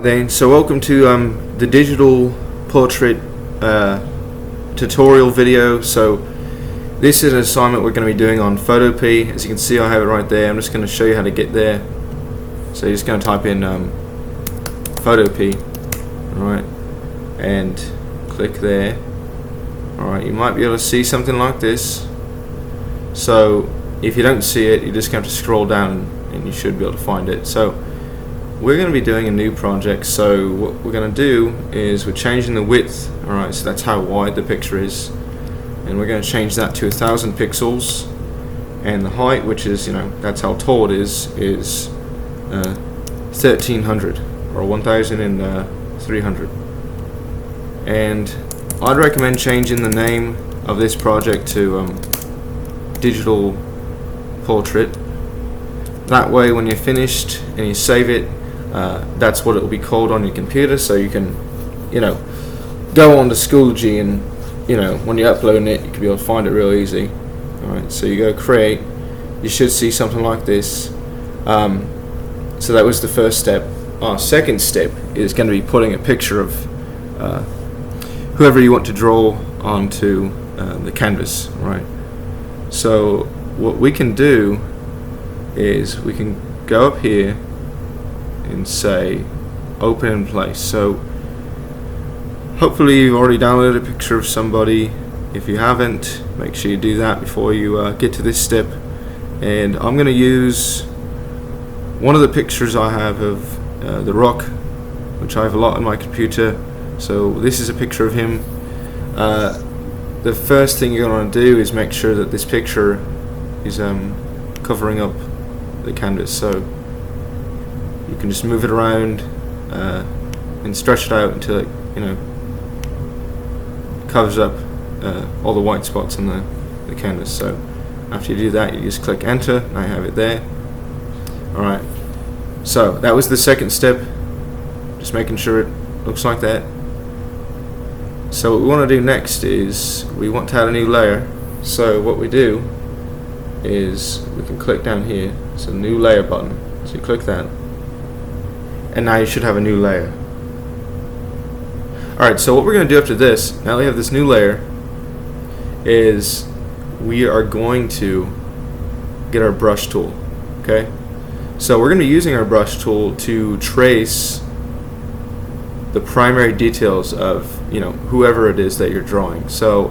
then, so welcome to the digital portrait tutorial video. So this is an assignment we're going to be doing on Photopea. As you can see, I have it right there. I'm just going to show you how to get there. So you're just going to type in Photopea, alright, and click there. Alright, you might be able to see something like this. So if you don't see it, you're just going to have to scroll down and you should be able to find it. So we're going to be doing a new project. So what we're going to do is we're changing the width. Alright, so that's how wide the picture is, and we're going to change that to 1,000 pixels, and the height, which is, that's how tall it is 1,300 or 1,300. And I'd recommend changing the name of this project to digital portrait. That way when you're finished and you save it, that's what it will be called on your computer, so you can go on to Schoology and when you're uploading it, you can be able to find it real easy. Alright, so you go create, you should see something like this. So that was the first step. Our second step is going to be putting a picture of whoever you want to draw onto the canvas. Right. So what we can do is we can go up here and say open in place. So hopefully you've already downloaded a picture of somebody. If you haven't, make sure you do that before you get to this step. And I'm going to use one of the pictures I have of The Rock, which I have a lot on my computer. So this is a picture of him. The first thing you're going to do is make sure that this picture is covering up the canvas. So you can just move it around and stretch it out until it covers up all the white spots on the canvas. So after you do that, you just click enter, and I have it there. Alright, so that was the second step, just making sure it looks like that. So what we want to do next is we want to add a new layer. So what we do is we can click down here, it's a new layer button, so you click that, and now you should have a new layer. Alright, so what we're going to do after this, now that we have this new layer, is we are going to get our brush tool. Okay, so we're going to be using our brush tool to trace the primary details of whoever it is that you're drawing. So,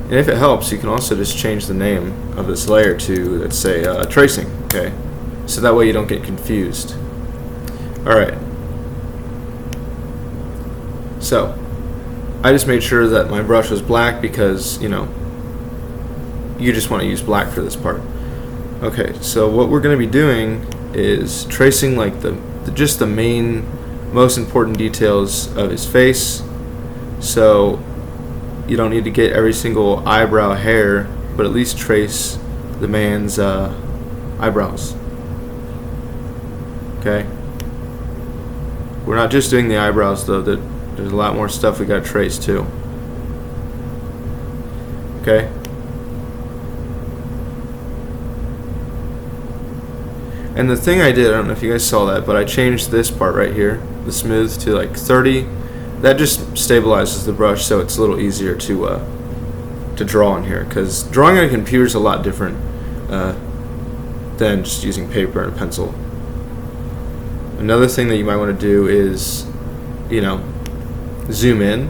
and if it helps, you can also just change the name of this layer to, let's say, tracing. Okay, so that way you don't get confused. Alright, so I just made sure that my brush was black because you just want to use black for this part. Okay, so what we're going to be doing is tracing like just the main, most important details of his face. So you don't need to get every single eyebrow hair, but at least trace the man's eyebrows. Okay, we're not just doing the eyebrows though. There's a lot more stuff we got to trace too. Okay. And the thing I did, I don't know if you guys saw that, but I changed this part right here, the smooth, to like 30. That just stabilizes the brush, so it's a little easier to draw on here. Because drawing on a computer is a lot different than just using paper and a pencil. Another thing that you might want to do is, zoom in,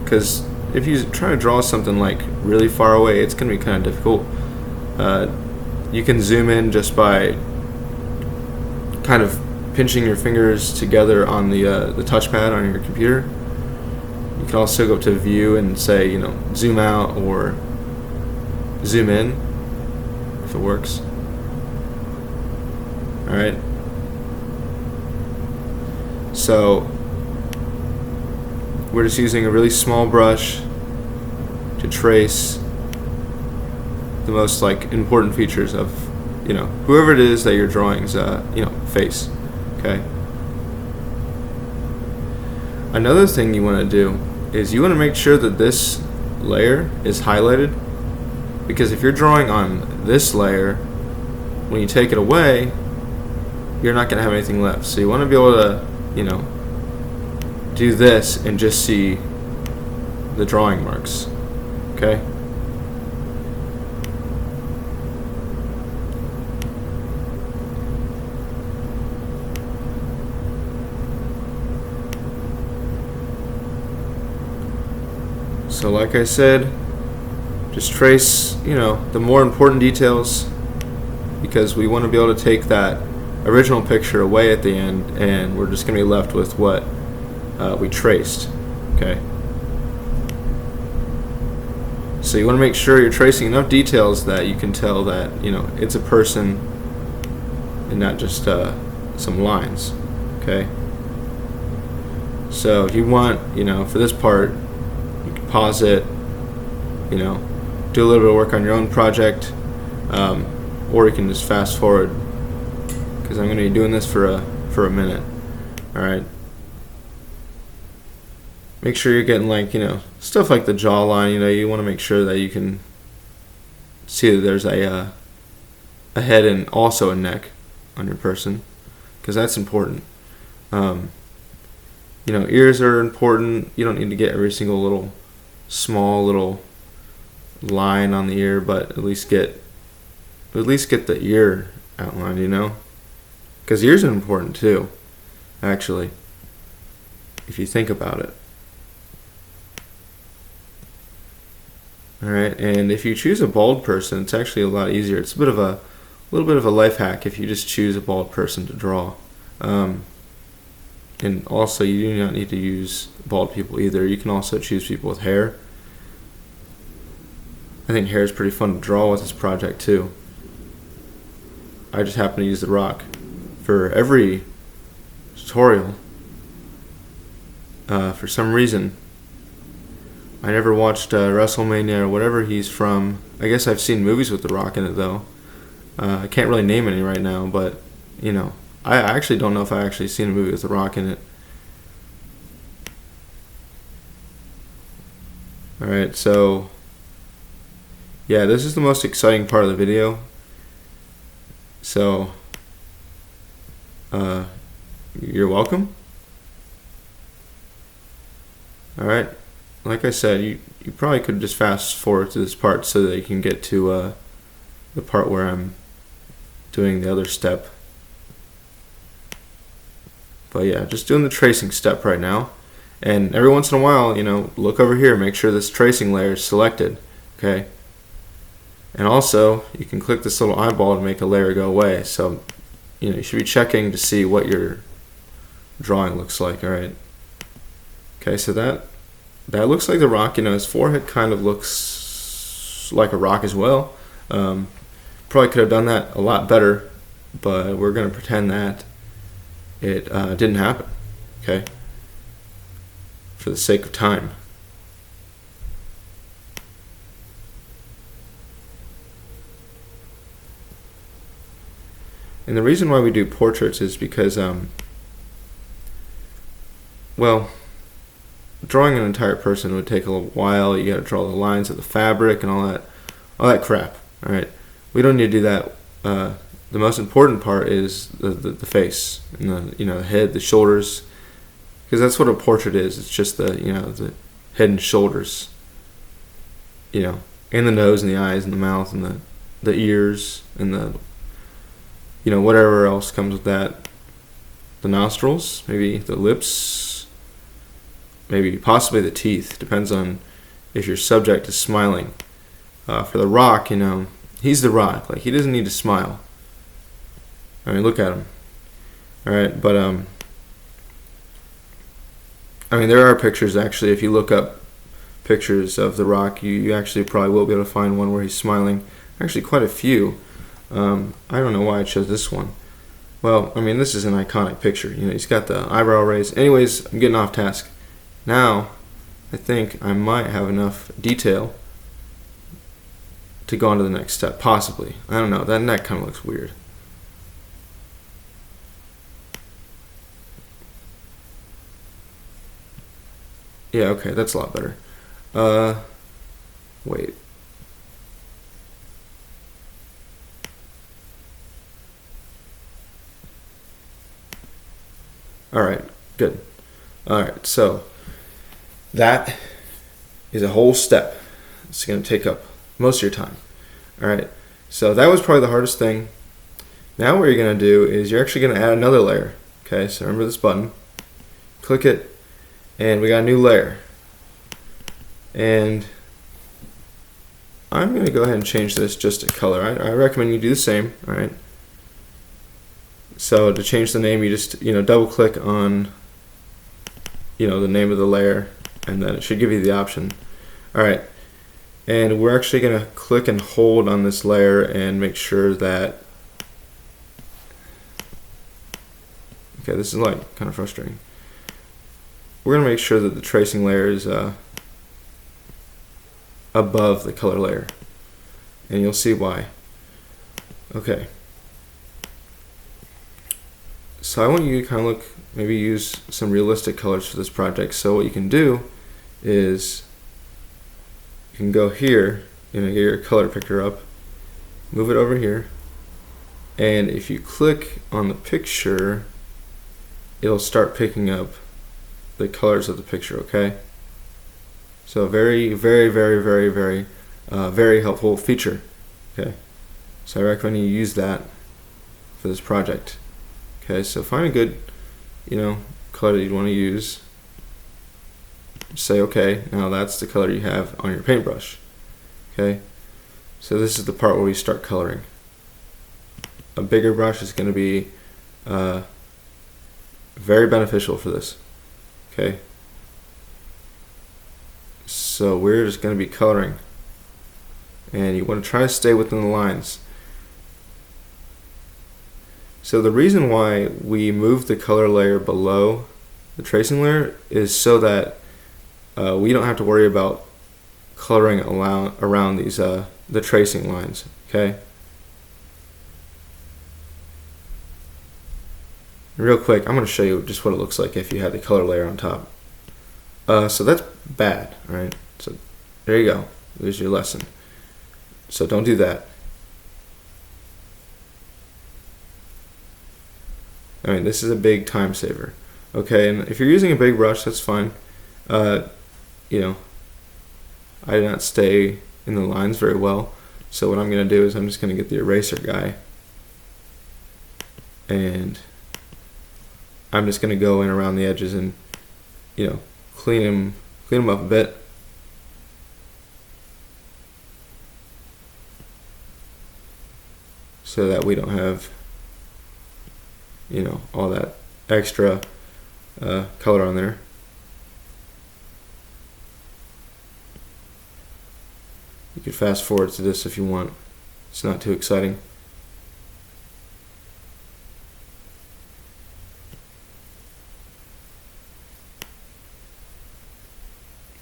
because if you try to draw something like really far away, it's going to be kind of difficult. You can zoom in just by kind of pinching your fingers together on the touchpad on your computer. You can also go to view and say, zoom out or zoom in if it works. Alright, so we're just using a really small brush to trace the most important features of whoever it is that you're drawing's face. Okay, another thing you want to do is you want to make sure that this layer is highlighted, because if you're drawing on this layer, when you take it away, you're not going to have anything left. So you want to be able to, do this and just see the drawing marks. Okay? So like I said, just trace, the more important details, because we want to be able to take that original picture away at the end, and we're just going to be left with what we traced. Okay. So you want to make sure you're tracing enough details that you can tell that it's a person and not just some lines. Okay. So if you want, for this part, you can pause it. Do a little bit of work on your own project, or you can just fast forward, because I'm going to be doing this for a minute. All right. Make sure you're getting stuff like the jawline. You want to make sure that you can see that there's a head and also a neck on your person, because that's important. Ears are important. You don't need to get every single small little line on the ear, but at least get the ear outlined, because ears are important too, actually, if you think about it. Alright, and if you choose a bald person, it's actually a lot easier. It's a little bit of a life hack if you just choose a bald person to draw. And also, you do not need to use bald people either. You can also choose people with hair. I think hair is pretty fun to draw with this project too. I just happen to use the rock for every tutorial. For some reason, I never watched WrestleMania or whatever he's from. I guess I've seen movies with The Rock in it though. I can't really name any right now, but I actually don't know if I actually seen a movie with The Rock in it. Alright, so yeah, this is the most exciting part of the video. So you're welcome. Alright, like I said, you probably could just fast forward to this part so that you can get to the part where I'm doing the other step. But yeah, just doing the tracing step right now. And every once in a while, look over here, make sure this tracing layer is selected. Okay. And also, you can click this little eyeball to make a layer go away. So, you should be checking to see what your drawing looks like. Alright. Okay, so that looks like the rock. His forehead kind of looks like a rock as well. Probably could have done that a lot better, but we're going to pretend that it didn't happen. Okay? For the sake of time. And the reason why we do portraits is because, drawing an entire person would take a little while. You got to draw the lines of the fabric and all that crap. All right, we don't need to do that. The most important part is the face and the head, the shoulders, because that's what a portrait is. It's just the head and shoulders, and the nose and the eyes and the mouth and the ears and the whatever else comes with that. The nostrils, maybe the lips, maybe possibly the teeth. Depends on if your subject is smiling. For the rock, he's the rock. Like, he doesn't need to smile. I mean, look at him. Alright, but there are pictures actually. If you look up pictures of the rock, you actually probably will be able to find one where he's smiling. Actually, quite a few. I don't know why I chose this one. Well, this is an iconic picture. He's got the eyebrow raised. Anyways, I'm getting off task. Now, I think I might have enough detail to go on to the next step. Possibly. I don't know. That neck kind of looks weird. Yeah, okay, that's a lot better. Wait. Alright, good. Alright, so that is a whole step. It's going to take up most of your time. Alright, so that was probably the hardest thing. Now what you're going to do is you're actually going to add another layer. Okay, so remember this button. Click it, and we got a new layer. And I'm going to go ahead and change this just to color. I recommend you do the same. Alright. So to change the name, you just double click on the name of the layer, and then it should give you the option. Alright, and we're actually going to click and hold on this layer and make sure that, okay, this is like kind of frustrating. We're going to make sure that the tracing layer is above the color layer, and you'll see why. Okay. So I want you to kind of look, maybe use some realistic colors for this project. So what you can do is you can go here, get your color picker up, move it over here, and if you click on the picture, it'll start picking up the colors of the picture, okay? So very, very, very, very, very, very helpful feature, okay? So I recommend you use that for this project. Okay, so find a good, color that you want to use. Say, okay, now that's the color you have on your paintbrush. Okay, so this is the part where we start coloring. A bigger brush is going to be very beneficial for this. Okay, so we're just going to be coloring, and you want to try to stay within the lines. So the reason why we move the color layer below the tracing layer is so that we don't have to worry about coloring around these the tracing lines. Okay. Real quick, I'm going to show you just what it looks like if you had the color layer on top. So that's bad, right? So there you go. There's your lesson. So don't do that. I mean, this is a big time saver. Okay, and if you're using a big brush, that's fine. I did not stay in the lines very well, so what I'm going to do is I'm just going to get the eraser guy, and I'm just going to go in around the edges and clean them up a bit. So that we don't have all that extra color on there. You could fast forward to this if you want. It's not too exciting.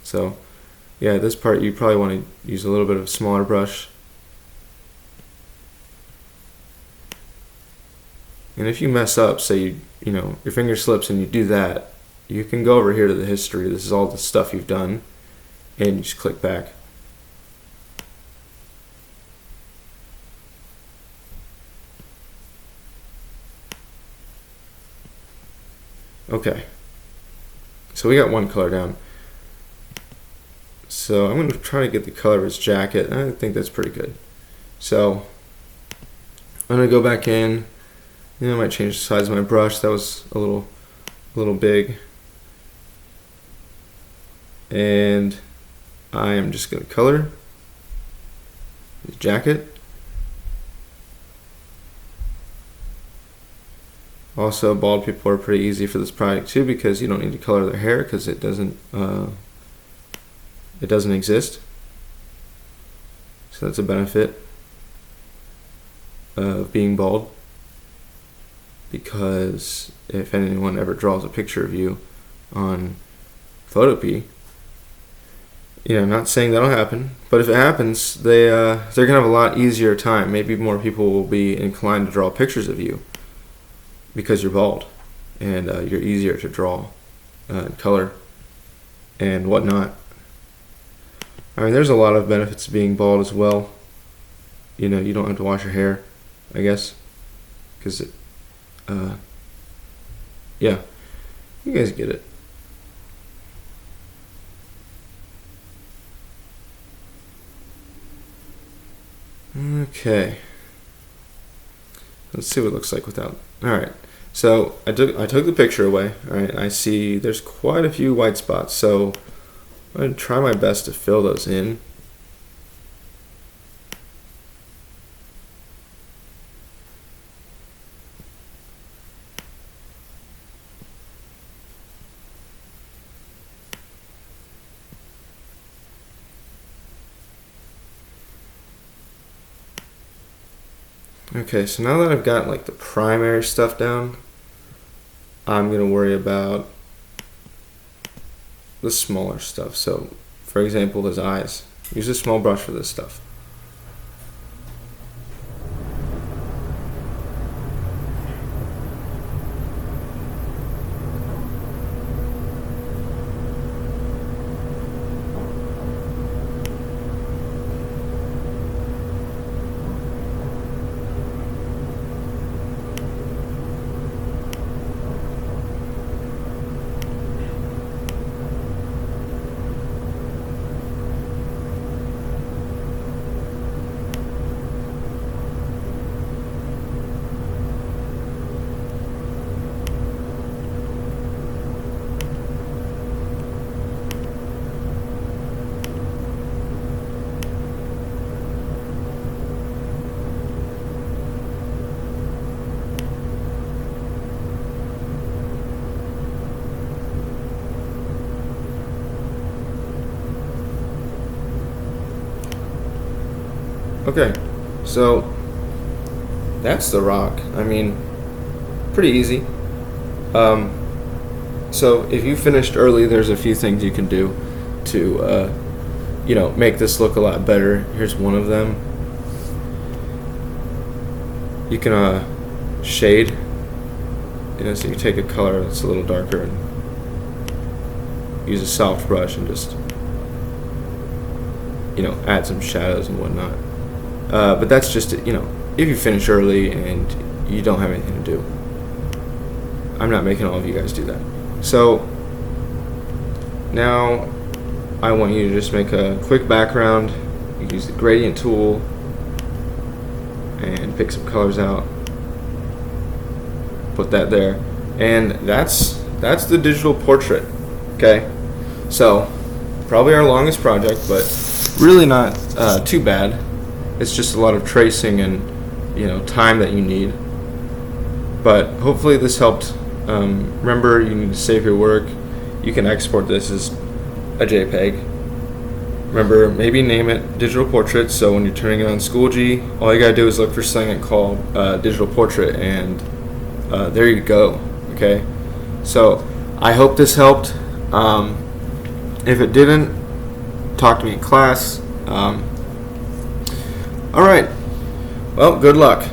So yeah, this part you probably want to use a little bit of a smaller brush. And if you mess up, say your finger slips and you do that, you can go over here to the history. This is all the stuff you've done, and you just click back. Okay, so we got one color down. So I'm going to try to get the color of his jacket. I think that's pretty good. So I'm going to go back in. I might change the size of my brush. That was a little big. And I am just going to color the jacket. Also, bald people are pretty easy for this project too, because you don't need to color their hair because it doesn't exist. So that's a benefit of being bald. Because if anyone ever draws a picture of you on Photopea, I'm not saying that'll happen, but if it happens, they're gonna have a lot easier time. Maybe more people will be inclined to draw pictures of you because you're bald, and you're easier to draw, color, and whatnot. I mean, there's a lot of benefits to being bald as well. You don't have to wash your hair, I guess, because yeah. You guys get it. Okay. Let's see what it looks like without. Alright. So I took the picture away. Alright, I see there's quite a few white spots, so I'm going to try my best to fill those in. Okay, so now that I've got like the primary stuff down, I'm going to worry about the smaller stuff. So, for example, his eyes. Use a small brush for this stuff. Okay, so that's the rock. I mean, pretty easy. So if you finished early, there's a few things you can do to, make this look a lot better. Here's one of them. You can shade. So you take a color that's a little darker and use a soft brush and just, add some shadows and whatnot. But that's just, if you finish early and you don't have anything to do. I'm not making all of you guys do that. So now I want you to just make a quick background. You use the gradient tool and pick some colors out. Put that there. And that's the digital portrait. Okay? So probably our longest project, but really not too bad. It's just a lot of tracing and time that you need. But hopefully this helped. Remember, you need to save your work. You can export this as a JPEG. Remember, maybe name it digital portrait. So when you're turning it on Schoology, all you gotta do is look for something called digital portrait, and there you go. Okay. So I hope this helped. If it didn't, talk to me in class. All right. Well, good luck.